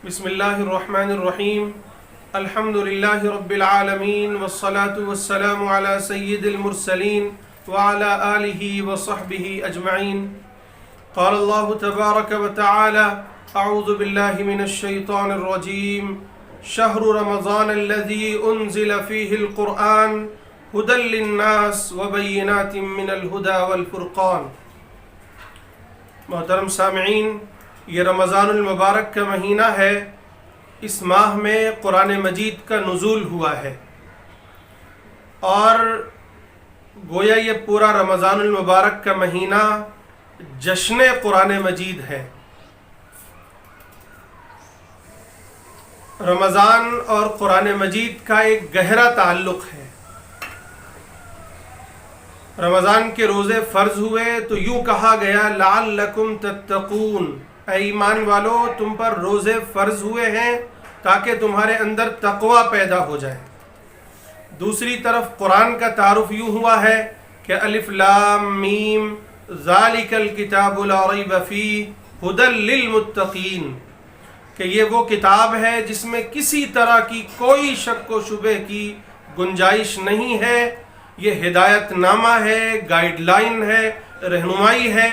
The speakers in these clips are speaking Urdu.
بسم اللہ الرحمن الرحیم الحمد للہ رب العالمین والصلاة والسلام علی سید المرسلین وعلی آلہ وصحبہ اجمعین. قال اللہ تبارک وتعالی اعوذ باللہ من الشیطان الرجیم شہر رمضان الذی انزل فیہ القرآن ہدی للناس وبینات من الہدی والفرقان. محترم سامعین، یہ رمضان المبارک کا مہینہ ہے. اس ماہ میں قرآن مجید کا نزول ہوا ہے اور گویا یہ پورا رمضان المبارک کا مہینہ جشن قرآن مجید ہے. رمضان اور قرآن مجید کا ایک گہرا تعلق ہے. رمضان کے روزے فرض ہوئے تو یوں کہا گیا لعلکم تتقون، اے ایمان والو تم پر روزے فرض ہوئے ہیں تاکہ تمہارے اندر تقوی پیدا ہو جائے. دوسری طرف قرآن کا تعارف یوں ہوا ہے کہ الف لام میم ذالک الکتاب لا ریب فیہ ھدی للمتقین، کہ یہ وہ کتاب ہے جس میں کسی طرح کی کوئی شک و شبہ کی گنجائش نہیں ہے. یہ ہدایت نامہ ہے، گائیڈ لائن ہے، رہنمائی ہے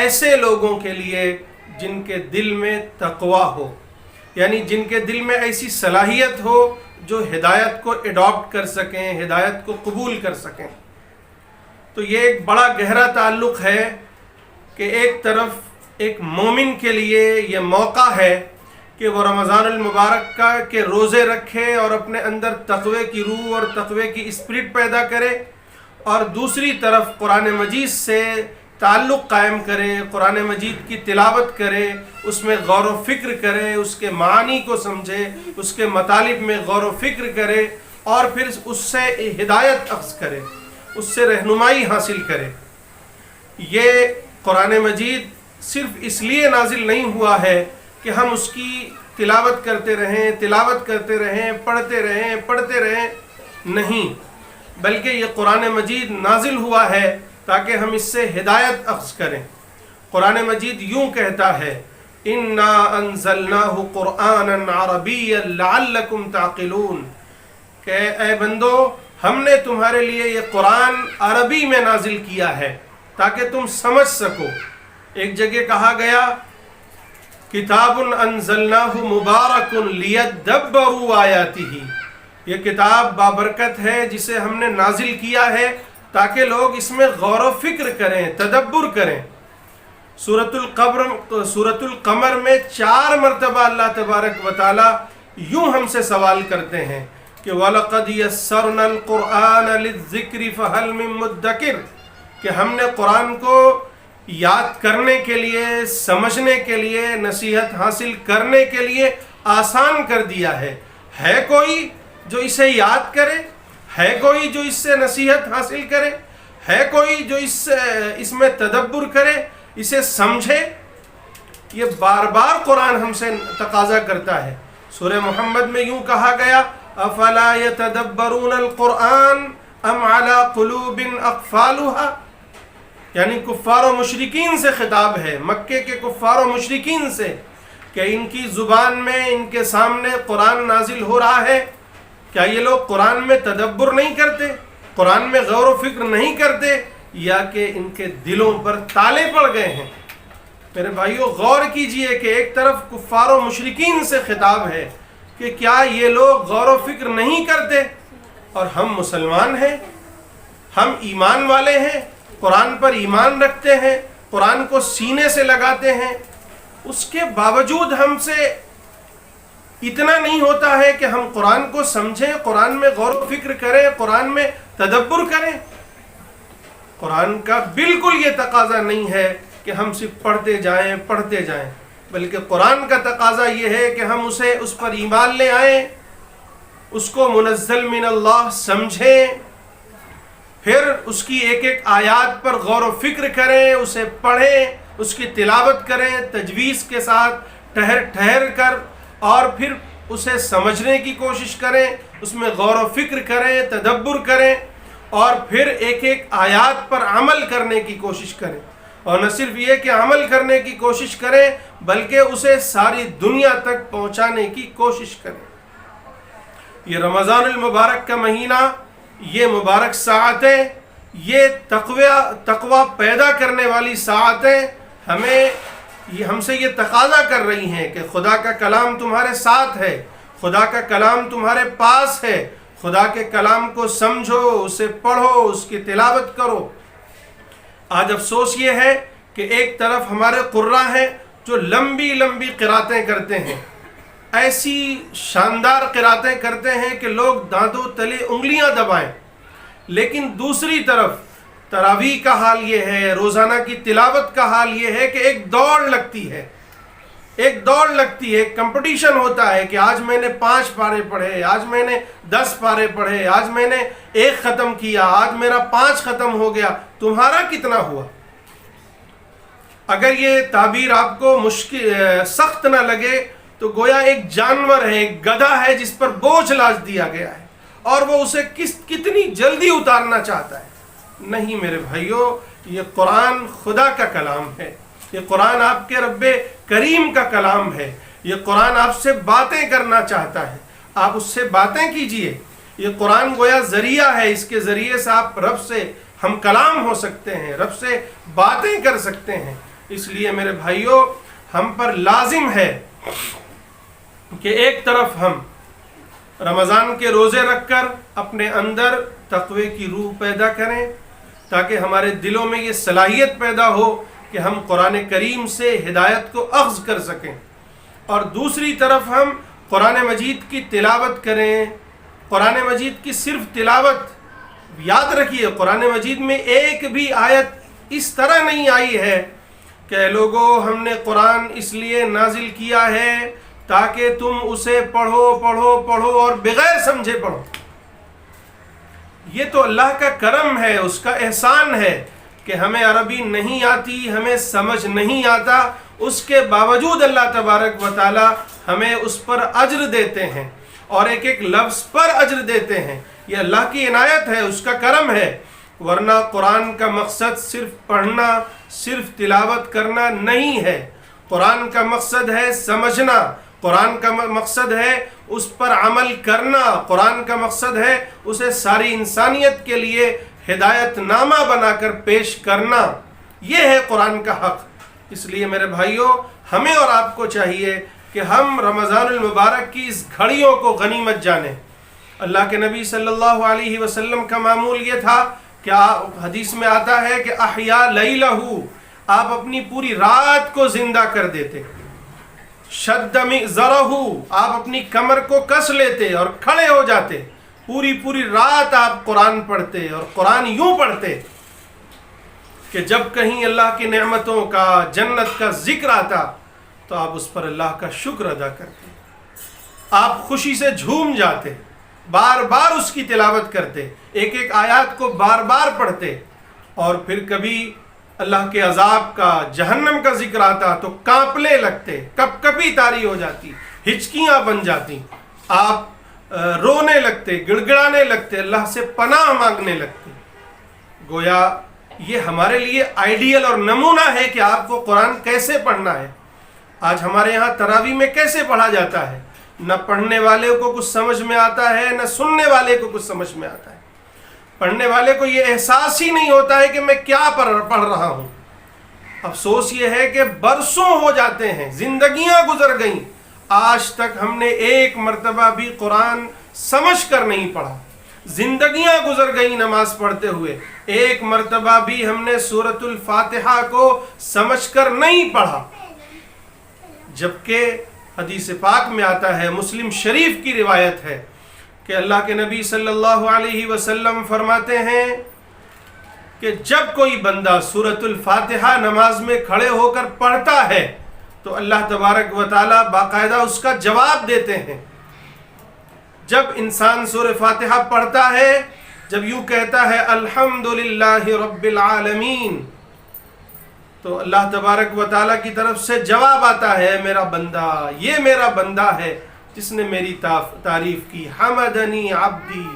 ایسے لوگوں کے لیے جن کے دل میں تقوی ہو، یعنی جن کے دل میں ایسی صلاحیت ہو جو ہدایت کو اڈاپٹ کر سکیں، ہدایت کو قبول کر سکیں. تو یہ ایک بڑا گہرا تعلق ہے کہ ایک طرف ایک مومن کے لیے یہ موقع ہے کہ وہ رمضان المبارک کا کے روزے رکھے اور اپنے اندر تقوی کی روح اور تقوی کی اسپرٹ پیدا کرے، اور دوسری طرف قرآن مجید سے تعلق قائم کرے، قرآن مجید کی تلاوت کرے، اس میں غور و فکر کرے، اس کے معانی کو سمجھے، اس کے مطالب میں غور و فکر کرے اور پھر اس سے ہدایت اخذ کرے، اس سے رہنمائی حاصل کرے. یہ قرآن مجید صرف اس لیے نازل نہیں ہوا ہے کہ ہم اس کی تلاوت کرتے رہیں، پڑھتے رہیں، نہیں، بلکہ یہ قرآن مجید نازل ہوا ہے تاکہ ہم اس سے ہدایت اخذ کریں. قرآن مجید یوں کہتا ہے اِنَّا أَنزَلْنَاهُ قُرْآنًا عَرَبِيًّا لَعَلَّكُمْ تَعْقِلُونَ، کہ اے بندو ہم نے تمہارے لیے یہ قرآن عربی میں نازل کیا ہے تاکہ تم سمجھ سکو. ایک جگہ کہا گیا کتاب انزلناہ مبارک لیدبروا آیاتہ، یہ کتاب بابرکت ہے جسے ہم نے نازل کیا ہے تاکہ لوگ اس میں غور و فکر کریں، تدبر کریں. سورۃ القمر میں 4 مرتبہ اللہ تبارک و تعالی یوں ہم سے سوال کرتے ہیں کہ وَلَقَدْ يَسَّرْنَا الْقُرْآنَ لِلذِّكْرِ فَهَلْ مِن مُدَّكِرٍ، کہ ہم نے قرآن کو یاد کرنے کے لیے، سمجھنے کے لیے، نصیحت حاصل کرنے کے لیے آسان کر دیا ہے. ہے کوئی جو اسے یاد کرے؟ ہے کوئی جو اس سے نصیحت حاصل کرے؟ ہے کوئی جو اس میں تدبر کرے، اسے سمجھے؟ یہ بار بار قرآن ہم سے تقاضا کرتا ہے. سورہ محمد میں یوں کہا گیا افلا یتدبرون القرآن ام علی قلوب اقفالها، یعنی کفار و مشرکین سے خطاب ہے، مکے کے کفار و مشرکین سے، کہ ان کی زبان میں، ان کے سامنے قرآن نازل ہو رہا ہے، کیا یہ لوگ قرآن میں تدبر نہیں کرتے، قرآن میں غور و فکر نہیں کرتے، یا کہ ان کے دلوں پر تالے پڑ گئے ہیں؟ میرے بھائیو غور کیجئے کہ ایک طرف کفار و مشرکین سے خطاب ہے کہ کیا یہ لوگ غور و فکر نہیں کرتے، اور ہم مسلمان ہیں، ہم ایمان والے ہیں، قرآن پر ایمان رکھتے ہیں، قرآن کو سینے سے لگاتے ہیں، اس کے باوجود ہم سے اتنا نہیں ہوتا ہے کہ ہم قرآن کو سمجھیں، قرآن میں غور و فکر کریں، قرآن میں تدبر کریں. قرآن کا بالکل یہ تقاضا نہیں ہے کہ ہم صرف پڑھتے جائیں، بلکہ قرآن کا تقاضا یہ ہے کہ ہم اس پر ایمان لے آئیں، اس کو منزل من اللہ سمجھیں، پھر اس کی ایک ایک آیات پر غور و فکر کریں، اسے پڑھیں، اس کی تلاوت کریں تجویز کے ساتھ، ٹھہر کر، اور پھر اسے سمجھنے کی کوشش کریں، اس میں غور و فکر کریں، تدبر کریں، اور پھر ایک ایک آیات پر عمل کرنے کی کوشش کریں. اور نہ صرف یہ کہ عمل کرنے کی کوشش کریں بلکہ اسے ساری دنیا تک پہنچانے کی کوشش کریں۔ یہ رمضان المبارک کا مہینہ، یہ مبارک ساعتیں، یہ تقوی پیدا کرنے والی ساعتیں ہم سے یہ تقاضا کر رہی ہیں کہ خدا کا کلام تمہارے ساتھ ہے، خدا کا کلام تمہارے پاس ہے، خدا کے کلام کو سمجھو، اسے پڑھو، اس کی تلاوت کرو۔ آج افسوس یہ ہے کہ ایک طرف ہمارے قراء ہیں جو لمبی لمبی قراتیں کرتے ہیں، ایسی شاندار قراتیں کرتے ہیں کہ لوگ دانتوں تلے انگلیاں دبائیں، لیکن دوسری طرف تراویح کا حال یہ ہے، روزانہ کی تلاوت کا حال یہ ہے کہ ایک دوڑ لگتی ہے، ایک کمپٹیشن ہوتا ہے کہ آج میں نے 5 پارے پڑھے، آج میں نے 10 پارے پڑھے، آج میں نے 1 ختم کیا، آج میرا 5 ختم ہو گیا، تمہارا کتنا ہوا؟ اگر یہ تعبیر آپ کو سخت نہ لگے تو گویا ایک جانور ہے، ایک گدھا ہے جس پر بوجھ لاج دیا گیا ہے اور وہ اسے کتنی جلدی اتارنا چاہتا ہے۔ نہیں میرے بھائیوں، یہ قرآن خدا کا کلام ہے، یہ قرآن آپ کے رب کریم کا کلام ہے، یہ قرآن آپ سے باتیں کرنا چاہتا ہے، آپ اس سے باتیں کیجئے۔ یہ قرآن گویا ذریعہ ہے، اس کے ذریعے سے آپ رب سے ہم کلام ہو سکتے ہیں، رب سے باتیں کر سکتے ہیں۔ اس لیے میرے بھائیوں، ہم پر لازم ہے کہ ایک طرف ہم رمضان کے روزے رکھ کر اپنے اندر تقوی کی روح پیدا کریں تاکہ ہمارے دلوں میں یہ صلاحیت پیدا ہو کہ ہم قرآن کریم سے ہدایت کو اخذ کر سکیں، اور دوسری طرف ہم قرآن مجید کی تلاوت کریں۔ قرآن مجید کی صرف تلاوت، یاد رکھیے قرآن مجید میں ایک بھی آیت اس طرح نہیں آئی ہے کہ لوگوں ہم نے قرآن اس لیے نازل کیا ہے تاکہ تم اسے پڑھو اور بغیر سمجھے پڑھو۔ یہ تو اللہ کا کرم ہے، اس کا احسان ہے کہ ہمیں عربی نہیں آتی، ہمیں سمجھ نہیں آتا، اس کے باوجود اللہ تبارک و تعالی ہمیں اس پر اجر دیتے ہیں اور ایک ایک لفظ پر اجر دیتے ہیں۔ یہ اللہ کی عنایت ہے، اس کا کرم ہے، ورنہ قرآن کا مقصد صرف پڑھنا، صرف تلاوت کرنا نہیں ہے۔ قرآن کا مقصد ہے سمجھنا، قرآن کا مقصد ہے اس پر عمل کرنا، قرآن کا مقصد ہے اسے ساری انسانیت کے لیے ہدایت نامہ بنا کر پیش کرنا۔ یہ ہے قرآن کا حق۔ اس لیے میرے بھائیوں، ہمیں اور آپ کو چاہیے کہ ہم رمضان المبارک کی اس گھڑیوں کو غنیمت جانیں۔ اللہ کے نبی صلی اللہ علیہ وسلم کا معمول یہ تھا کہ حدیث میں آتا ہے کہ احیا لیلہ، آپ اپنی پوری رات کو زندہ کر دیتے، شد مئزرہ، آپ اپنی کمر کو کس لیتے اور کھڑے ہو جاتے، پوری رات آپ قرآن پڑھتے، اور قرآن یوں پڑھتے کہ جب کہیں اللہ کی نعمتوں کا، جنت کا ذکر آتا تو آپ اس پر اللہ کا شکر ادا کرتے، آپ خوشی سے جھوم جاتے، بار بار اس کی تلاوت کرتے، ایک ایک آیات کو بار بار پڑھتے، اور پھر کبھی اللہ کے عذاب کا، جہنم کا ذکر آتا تو کانپنے لگتے، کپ کپی طاری ہو جاتی، ہچکیاں بن جاتی، آپ رونے لگتے، گڑگڑانے لگتے، اللہ سے پناہ مانگنے لگتے۔ گویا یہ ہمارے لیے آئیڈیل اور نمونہ ہے کہ آپ کو قرآن کیسے پڑھنا ہے۔ آج ہمارے یہاں تراویح میں کیسے پڑھا جاتا ہے؟ نہ پڑھنے والے کو کچھ سمجھ میں آتا ہے، نہ سننے والے کو کچھ سمجھ میں آتا ہے۔ پڑھنے والے کو یہ احساس ہی نہیں ہوتا ہے کہ میں کیا پڑھ رہا ہوں۔ افسوس یہ ہے کہ برسوں ہو جاتے ہیں، زندگیاں گزر گئیں، آج تک ہم نے ایک مرتبہ بھی قرآن سمجھ کر نہیں پڑھا۔ زندگیاں گزر گئیں نماز پڑھتے ہوئے، ایک مرتبہ بھی ہم نے سورۃ الفاتحہ کو سمجھ کر نہیں پڑھا، جبکہ حدیث پاک میں آتا ہے، مسلم شریف کی روایت ہے کہ اللہ کے نبی صلی اللہ علیہ وسلم فرماتے ہیں کہ جب کوئی بندہ سورۃ الفاتحہ نماز میں کھڑے ہو کر پڑھتا ہے تو اللہ تبارک و تعالی باقاعدہ اس کا جواب دیتے ہیں۔ جب انسان سورہ فاتحہ پڑھتا ہے، جب یوں کہتا ہے الحمدللہ رب العالمین، تو اللہ تبارک و تعالیٰ کی طرف سے جواب آتا ہے، میرا بندہ، یہ میرا بندہ ہے جس نے میری تعریف کی، حمدنی عبدی۔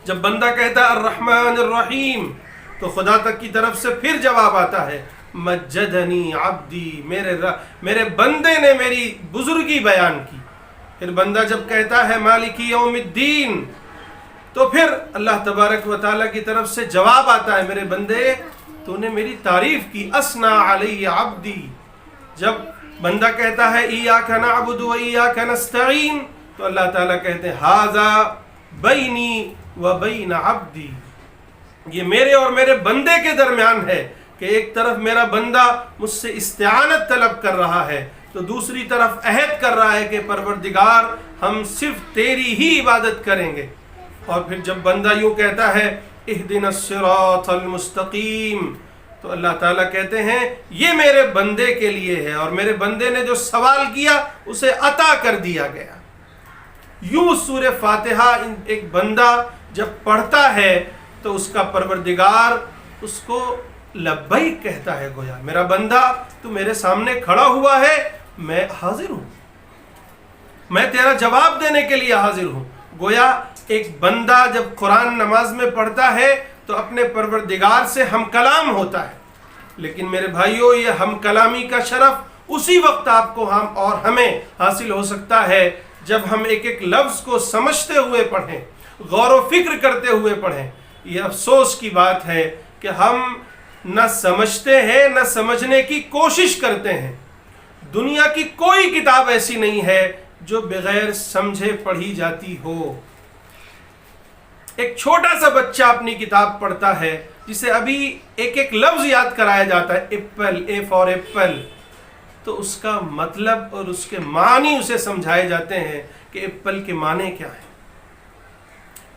جب بندہ کہتا ہے الرحمن الرحیم، تو خدا تک کی طرف سے پھر جواب آتا ہے مجدنی عبدی، میرے بندے نے میری بزرگی بیان کی۔ پھر بندہ جب کہتا ہے مالک یوم الدین، تو پھر اللہ تبارک و تعالیٰ کی طرف سے جواب آتا ہے میرے بندے تو نے میری تعریف کی، اسنا علی عبدی۔ جب بندہ کہتا ہے ایاک نعبد و ایاک نستعین، تو اللہ تعالیٰ کہتے ہیں ھذا بینی و بین عبدی، یہ میرے اور میرے بندے کے درمیان ہے کہ ایک طرف میرا بندہ مجھ سے استعانت طلب کر رہا ہے تو دوسری طرف عہد کر رہا ہے کہ پروردگار ہم صرف تیری ہی عبادت کریں گے۔ اور پھر جب بندہ یوں کہتا ہے اہدنا الصراط المستقیم، تو اللہ تعالیٰ کہتے ہیں یہ میرے بندے کے لیے ہے اور میرے بندے نے جو سوال کیا اسے عطا کر دیا گیا۔ یوں سورہ فاتحہ ایک بندہ جب پڑھتا ہے تو اس کا پروردگار اس کو لبیک کہتا ہے، گویا میرا بندہ تو میرے سامنے کھڑا ہوا ہے، میں حاضر ہوں، میں تیرا جواب دینے کے لیے حاضر ہوں۔ گویا ایک بندہ جب قرآن نماز میں پڑھتا ہے تو اپنے پروردگار سے ہم کلام ہوتا ہے، لیکن میرے بھائیوں یہ ہم کلامی کا شرف اسی وقت آپ کو ہم اور ہمیں حاصل ہو سکتا ہے جب ہم ایک ایک لفظ کو سمجھتے ہوئے پڑھیں، غور و فکر کرتے ہوئے پڑھیں۔ یہ افسوس کی بات ہے کہ ہم نہ سمجھتے ہیں نہ سمجھنے کی کوشش کرتے ہیں۔ دنیا کی کوئی کتاب ایسی نہیں ہے جو بغیر سمجھے پڑھی جاتی ہو۔ ایک چھوٹا سا بچہ اپنی کتاب پڑھتا ہے جسے ابھی ایک ایک لفظ یاد کرایا جاتا ہے، ایپل، اے فار ایپل، تو اس کا مطلب اور اس کے معنی اسے سمجھائے جاتے ہیں کہ ایپل کے معنی کیا ہیں۔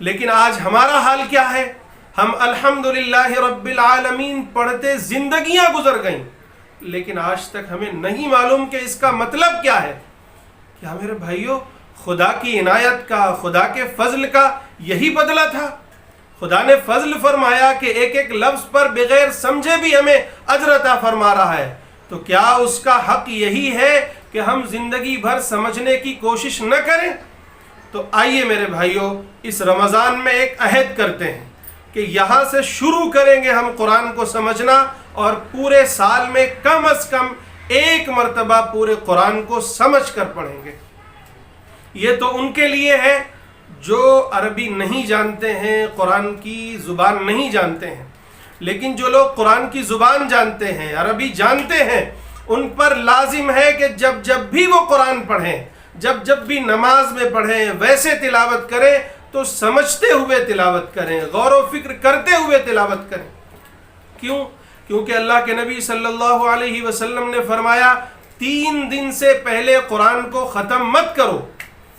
لیکن آج ہمارا حال کیا ہے؟ ہم الحمدللہ رب العالمین پڑھتے زندگیاں گزر گئیں، لیکن آج تک ہمیں نہیں معلوم کہ اس کا مطلب کیا ہے۔ کیا میرے بھائیوں خدا کی عنایت کا، خدا کے فضل کا یہی بدلہ تھا؟ خدا نے فضل فرمایا کہ ایک ایک لفظ پر بغیر سمجھے بھی ہمیں اجر عطا فرما رہا ہے، تو کیا اس کا حق یہی ہے کہ ہم زندگی بھر سمجھنے کی کوشش نہ کریں؟ تو آئیے میرے بھائیوں اس رمضان میں ایک عہد کرتے ہیں کہ یہاں سے شروع کریں گے ہم قرآن کو سمجھنا، اور پورے سال میں کم از کم ایک مرتبہ پورے قرآن کو سمجھ کر پڑھیں گے۔ یہ تو ان کے لیے ہے جو عربی نہیں جانتے ہیں، قرآن کی زبان نہیں جانتے ہیں، لیکن جو لوگ قرآن کی زبان جانتے ہیں، عربی جانتے ہیں، ان پر لازم ہے کہ جب جب بھی وہ قرآن پڑھیں، جب جب بھی نماز میں پڑھیں، ویسے تلاوت کریں تو سمجھتے ہوئے تلاوت کریں، غور و فکر کرتے ہوئے تلاوت کریں۔ کیوں؟ کیونکہ اللہ کے نبی صلی اللہ علیہ وسلم نے فرمایا 3 دن سے پہلے قرآن کو ختم مت کرو۔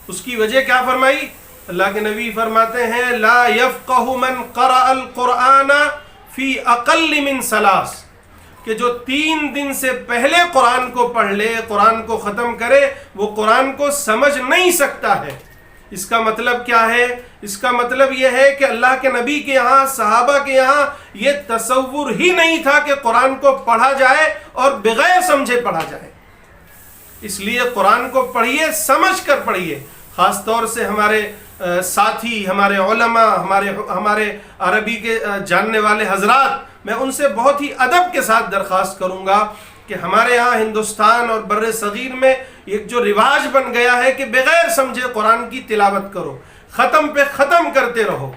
اس کی وجہ کیا فرمائی؟ اللہ کے نبی فرماتے ہیں لا یفقہ من قرأ القرآن فی اقل من 3، کہ جو 3 دن سے پہلے قرآن کو پڑھ لے، قرآن کو ختم کرے، وہ قرآن کو سمجھ نہیں سکتا ہے۔ اس کا مطلب کیا ہے؟ اس کا مطلب یہ ہے کہ اللہ کے نبی کے یہاں، صحابہ کے یہاں یہ تصور ہی نہیں تھا کہ قرآن کو پڑھا جائے اور بغیر سمجھے پڑھا جائے۔ اس لیے قرآن کو پڑھیے، سمجھ کر پڑھیے۔ خاص طور سے ہمارے ساتھی، ہمارے علماء، ہمارے عربی کے جاننے والے حضرات، میں ان سے بہت ہی ادب کے ساتھ درخواست کروں گا کہ ہمارے ہاں ہندوستان اور بر صغیر میں ایک جو رواج بن گیا ہے کہ بغیر سمجھے قرآن کی تلاوت کرو، ختم پہ ختم کرتے رہو،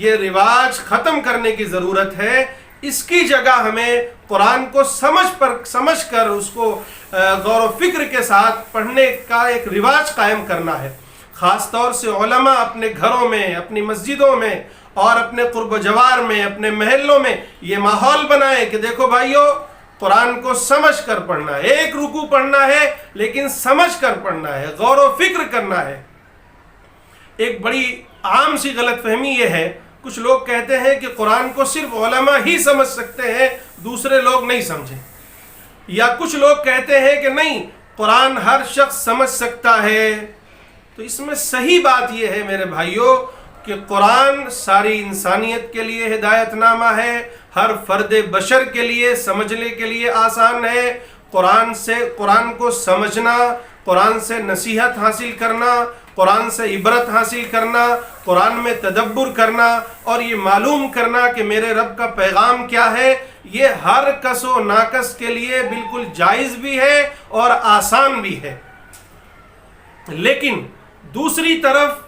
یہ رواج ختم کرنے کی ضرورت ہے۔ اس کی جگہ ہمیں قرآن کو سمجھ کر اس کو غور و فکر کے ساتھ پڑھنے کا ایک رواج قائم کرنا ہے۔ خاص طور سے علماء اپنے گھروں میں، اپنی مسجدوں میں اور اپنے قرب و جوار میں، اپنے محلوں میں یہ ماحول بنائیں کہ دیکھو بھائیو قرآن کو سمجھ کر پڑھنا ہے، ایک رکوع پڑھنا ہے لیکن سمجھ کر پڑھنا ہے، غور و فکر کرنا ہے۔ ایک بڑی عام سی غلط فہمی یہ ہے، کچھ لوگ کہتے ہیں کہ قرآن کو صرف علماء ہی سمجھ سکتے ہیں، دوسرے لوگ نہیں سمجھیں، یا کچھ لوگ کہتے ہیں کہ نہیں قرآن ہر شخص سمجھ سکتا ہے۔ تو اس میں صحیح بات یہ ہے میرے بھائیوں کہ قرآن ساری انسانیت کے لیے ہدایت نامہ ہے، ہر فرد بشر کے لیے سمجھنے کے لیے آسان ہے۔ قرآن کو سمجھنا، قرآن سے نصیحت حاصل کرنا، قرآن سے عبرت حاصل کرنا، قرآن میں تدبر کرنا اور یہ معلوم کرنا کہ میرے رب کا پیغام کیا ہے، یہ ہر کس و ناکس کے لیے بالکل جائز بھی ہے اور آسان بھی ہے۔ لیکن دوسری طرف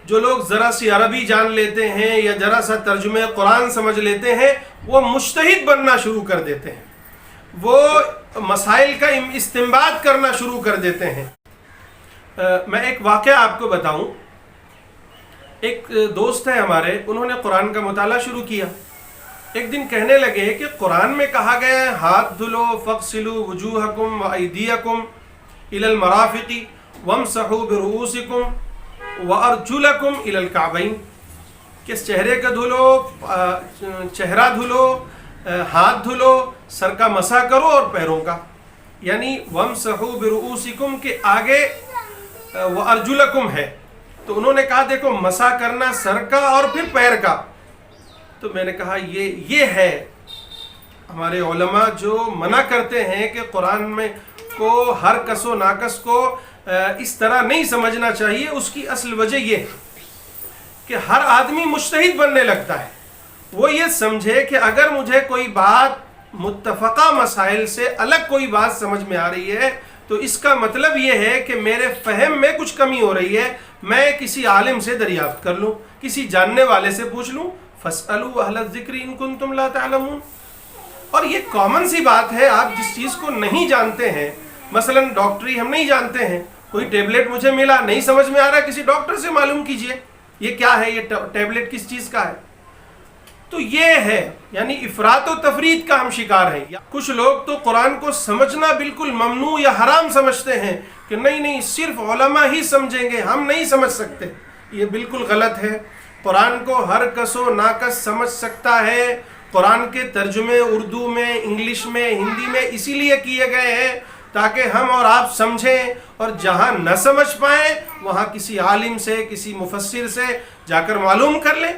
جو لوگ ذرا سی عربی جان لیتے ہیں یا ذرا سا ترجمہ قرآن سمجھ لیتے ہیں، وہ مجتہد بننا شروع کر دیتے ہیں، وہ مسائل کا استنباط کرنا شروع کر دیتے ہیں۔ میں ایک واقعہ آپ کو بتاؤں۔ ایک دوست ہے ہمارے، انہوں نے قرآن کا مطالعہ شروع کیا۔ ایک دن کہنے لگے کہ قرآن میں کہا گیا ہے ہاتھ دھلو فاغسلوا وجوہکم وایدیکم الی المرافق وامسحوا برؤوسکم وارجلکم الی الکعبین، کہ چہرے کا دھلو، چہرہ دھلو، ہاتھ دھلو، سر کا مسح کرو اور پیروں کا، یعنی وامسحوا برؤوسکم کے آگے وارجلکم ہے، تو انہوں نے کہا دیکھو مسح کرنا سر کا اور پھر پیر کا۔ تو میں نے کہا یہ ہے ہمارے علماء جو منع کرتے ہیں کہ قرآن میں کو ہر کس و ناکس کو اس طرح نہیں سمجھنا چاہیے۔ اس کی اصل وجہ یہ ہے کہ ہر آدمی مجتہد بننے لگتا ہے، وہ یہ سمجھے کہ اگر مجھے کوئی بات متفقہ مسائل سے الگ کوئی بات سمجھ میں آ رہی ہے تو اس کا مطلب یہ ہے کہ میرے فہم میں کچھ کمی ہو رہی ہے، میں کسی عالم سے دریافت کر لوں، کسی جاننے والے سے پوچھ لوں، فَاسْأَلُوا أَهْلَ الذِّكْرِ إِن كُنتُمْ لَا تَعْلَمُونَ۔ اور یہ کامن سی بات ہے، آپ جس چیز کو نہیں جانتے ہیں، مثلا ڈاکٹری ہم نہیں جانتے ہیں، کوئی ٹیبلٹ مجھے ملا نہیں سمجھ میں آ رہا ہے، کسی ڈاکٹر سے معلوم کیجئے یہ کیا ہے، یہ ٹیبلٹ کس چیز کا ہے۔ تو یہ ہے، یعنی افراط و تفرید کا ہم شکار ہیں۔ کچھ لوگ تو قرآن کو سمجھنا بالکل ممنوع یا حرام سمجھتے ہیں کہ نہیں صرف علماء ہی سمجھیں گے، ہم نہیں سمجھ سکتے۔ یہ بالکل غلط ہے۔ قرآن کو ہر کس و ناکس سمجھ سکتا ہے۔ قرآن کے ترجمے اردو میں، انگلش میں، ہندی میں اسی لیے کیے گئے ہیں تاکہ ہم اور آپ سمجھیں، اور جہاں نہ سمجھ پائیں وہاں کسی عالم سے، کسی مفسر سے جا کر معلوم کر لیں،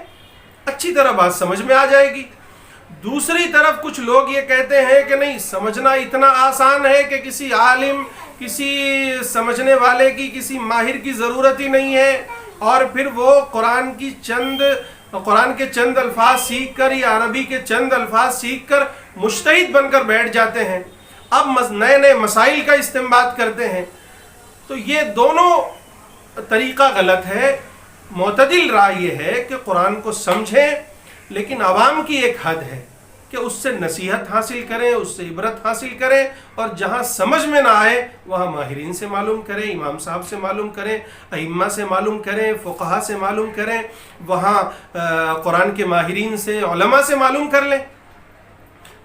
اچھی طرح بات سمجھ میں آ جائے گی۔ دوسری طرف کچھ لوگ یہ کہتے ہیں کہ نہیں سمجھنا اتنا آسان ہے کہ کسی عالم، کسی سمجھنے والے کی، کسی ماہر کی ضرورت ہی نہیں ہے، اور پھر وہ قرآن کے چند الفاظ سیکھ کر یا عربی کے چند الفاظ سیکھ کر مجتہد بن کر بیٹھ جاتے ہیں، اب نئے نئے مسائل کا استنباط کرتے ہیں۔ تو یہ دونوں طریقہ غلط ہے۔ معتدل رائے یہ ہے کہ قرآن کو سمجھیں، لیکن عوام کی ایک حد ہے کہ اس سے نصیحت حاصل کریں، اس سے عبرت حاصل کریں، اور جہاں سمجھ میں نہ آئے وہاں ماہرین سے معلوم کریں، امام صاحب سے معلوم کریں، ائمہ سے معلوم کریں، فقہا سے معلوم کریں، وہاں قرآن کے ماہرین سے، علماء سے معلوم کر لیں۔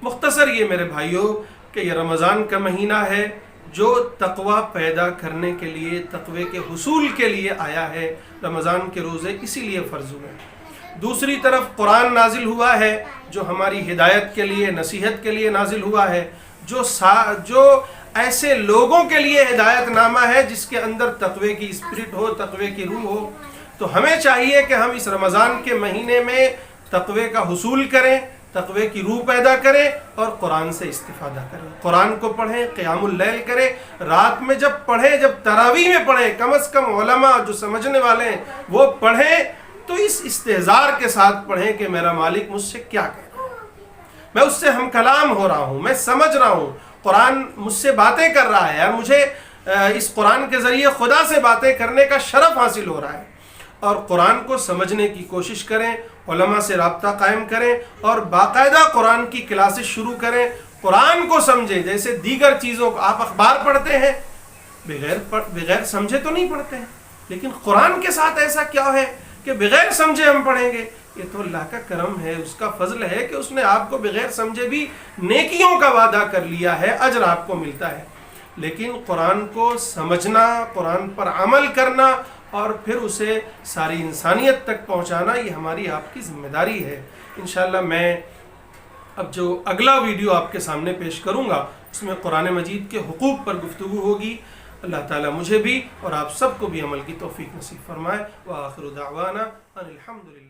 مختصر یہ میرے بھائیوں کہ یہ رمضان کا مہینہ ہے جو تقوی پیدا کرنے کے لیے، تقوی کے حصول کے لیے آیا ہے۔ رمضان کے روزے اسی لیے فرض ہوئے ہیں۔ دوسری طرف قرآن نازل ہوا ہے جو ہماری ہدایت کے لیے، نصیحت کے لیے نازل ہوا ہے، جو ایسے لوگوں کے لیے ہدایت نامہ ہے جس کے اندر تقوی کی اسپرٹ ہو، تقوی کی روح ہو۔ تو ہمیں چاہیے کہ ہم اس رمضان کے مہینے میں تقوی کا حصول کریں، تقوی کی روح پیدا کریں اور قرآن سے استفادہ کریں۔ قرآن کو پڑھیں، قیام اللیل کریں، رات میں جب پڑھیں، جب تراویح میں پڑھیں، کم از کم علماء جو سمجھنے والے ہیں وہ پڑھیں، تو اس استحضار کے ساتھ پڑھیں کہ میرا مالک مجھ سے کیا کہتا ہے، میں اس سے ہم کلام ہو رہا ہوں، میں سمجھ رہا ہوں، قرآن مجھ سے باتیں کر رہا ہے، اور مجھے اس قرآن کے ذریعے خدا سے باتیں کرنے کا شرف حاصل ہو رہا ہے۔ اور قرآن کو سمجھنے کی کوشش کریں، علماء سے رابطہ قائم کریں، اور باقاعدہ قرآن کی کلاسز شروع کریں، قرآن کو سمجھیں۔ جیسے دیگر چیزوں کو آپ اخبار پڑھتے ہیں، بغیر سمجھے تو نہیں پڑھتے ہیں، لیکن قرآن کے ساتھ ایسا کیا ہے کہ بغیر سمجھے ہم پڑھیں گے؟ یہ تو اللہ کا کرم ہے، اس کا فضل ہے کہ اس نے آپ کو بغیر سمجھے بھی نیکیوں کا وعدہ کر لیا ہے، اجر آپ کو ملتا ہے۔ لیکن قرآن کو سمجھنا، قرآن پر عمل کرنا اور پھر اسے ساری انسانیت تک پہنچانا، یہ ہماری آپ کی ذمہ داری ہے۔ انشاءاللہ میں اب جو اگلا ویڈیو آپ کے سامنے پیش کروں گا اس میں قرآن مجید کے حقوق پر گفتگو ہوگی۔ اللہ تعالیٰ مجھے بھی اور آپ سب کو بھی عمل کی توفیق نصیب فرمائے۔ وآخر دعوانا ان الحمدللہ۔